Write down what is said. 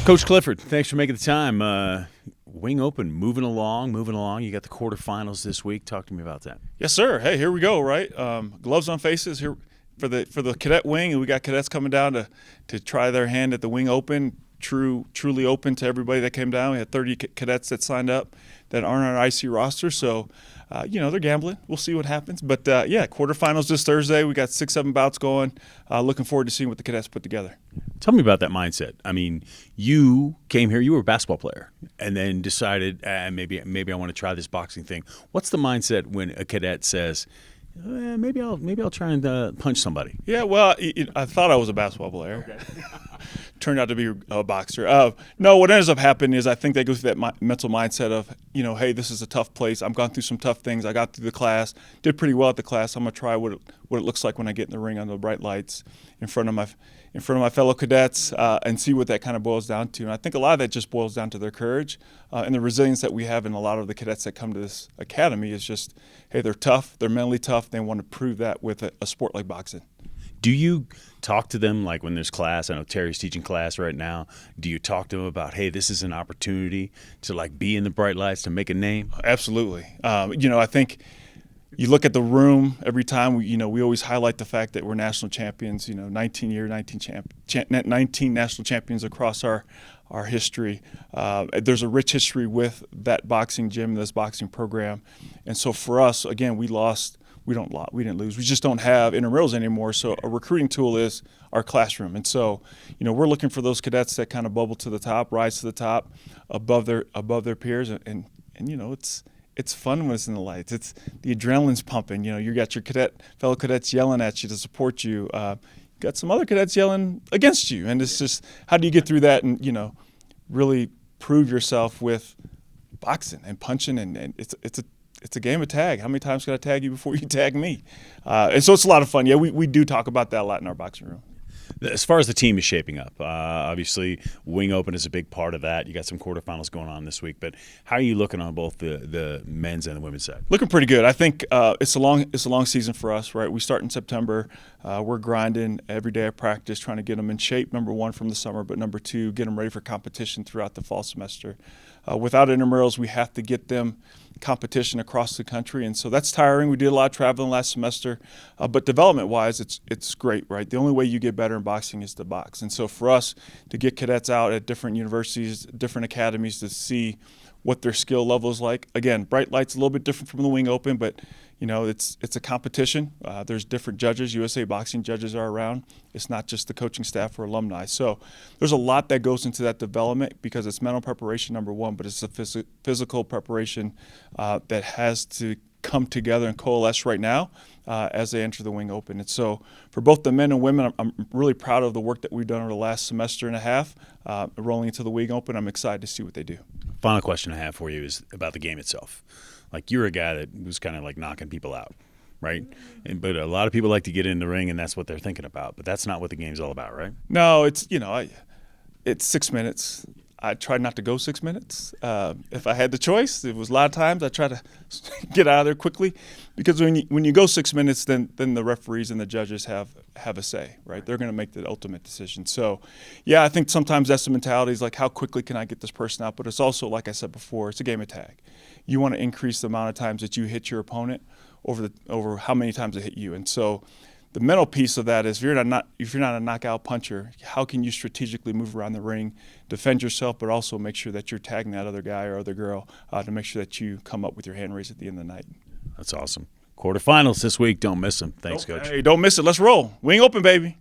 Coach Clifford, thanks for making the time. Wing Open, moving along. You got the quarterfinals this week. Talk to me about that. Yes, sir. Hey, here we go. Right, gloves on faces here for the cadet wing, and we got cadets coming down to try their hand at the Wing Open. Truly open to everybody that came down. We had 30 cadets that signed up that aren't on our IC roster, so they're gambling. We'll see what happens. But quarterfinals this Thursday. We got 6-7 bouts going. Looking forward to seeing what the cadets put together. Tell me about that mindset. I mean, you came here, you were a basketball player, and then decided maybe I want to try this boxing thing. What's the mindset when a cadet says, maybe I'll try and punch somebody? Yeah, well, I thought I was a basketball player. Okay. Turned out to be a boxer. No, what ends up happening is I think they go through that mental mindset of, hey, this is a tough place. I've gone through some tough things. I got through the class, did pretty well at the class. I'm gonna try what it looks like when I get in the ring under the bright lights in front of my fellow cadets and see what that kind of boils down to. And I think a lot of that just boils down to their courage and the resilience that we have in a lot of the cadets that come to this academy. Is just, hey, they're tough, they're mentally tough. They want to prove that with a sport like boxing. Do you talk to them like when there's class? I know Terry's teaching class right now. Do you talk to them about, hey, this is an opportunity to like be in the bright lights, to make a name? Absolutely. I think you look at the room every time. We always highlight the fact that we're national champions. 19 national champions across our history. There's a rich history with that boxing gym, this boxing program, and so for us, again, we didn't lose. We just don't have intramurals anymore. So a recruiting tool is our classroom. And so, we're looking for those cadets that kind of bubble to the top, rise to the top, above their peers. And it's fun when it's in the lights. It's the adrenaline's pumping. You got your fellow cadets yelling at you to support you. You got some other cadets yelling against you. And it's just, how do you get through that and, really prove yourself with boxing and punching? And it's a game of tag. How many times can I tag you before you tag me? And so it's a lot of fun. Yeah, we do talk about that a lot in our boxing room. As far as the team is shaping up, obviously Wing Open is a big part of that. You got some quarterfinals going on this week, but how are you looking on both the men's and the women's side? Looking pretty good. I think it's a long season for us, right? We start in September. We're grinding every day of practice, trying to get them in shape, number one, from the summer, but number two, get them ready for competition throughout the fall semester. Without intramurals, we have to get them competition across the country, and so that's tiring. We did a lot of traveling last semester, but development-wise, it's great, right? The only way you get better in boxing is to box, and so for us to get cadets out at different universities, different academies to see what their skill level is like. Again, bright lights a little bit different from the Wing Open, but it's a competition. There's different judges. USA boxing judges are around. It's not just the coaching staff or alumni. So there's a lot that goes into that development because it's mental preparation, number one, but it's a physical preparation that has to come together and coalesce right now as they enter the Wing Open. And so for both the men and women, I'm really proud of the work that we've done over the last semester and a half, rolling into the Wing Open. I'm excited to see what they do. Final question I have for you is about the game itself. Like, you're a guy that was kind of like knocking people out, right? But a lot of people like to get in the ring, and that's what they're thinking about. But that's not what the game's all about, right? No, it's 6 minutes. I tried not to go 6 minutes. If I had the choice, it was a lot of times I try to get out of there quickly, because when you go 6 minutes, then the referees and the judges have a say, right? They're going to make the ultimate decision. So, yeah, I think sometimes that's the mentality, is like, how quickly can I get this person out? But it's also, like I said before, it's a game of tag. You want to increase the amount of times that you hit your opponent over how many times they hit you. And so the mental piece of that is, if you're not a knockout puncher, how can you strategically move around the ring, defend yourself, but also make sure that you're tagging that other guy or other girl to make sure that you come up with your hand raised at the end of the night. That's awesome. Quarterfinals this week. Don't miss them. Thanks, Coach. Hey, don't miss it. Let's roll. Wing Open, baby.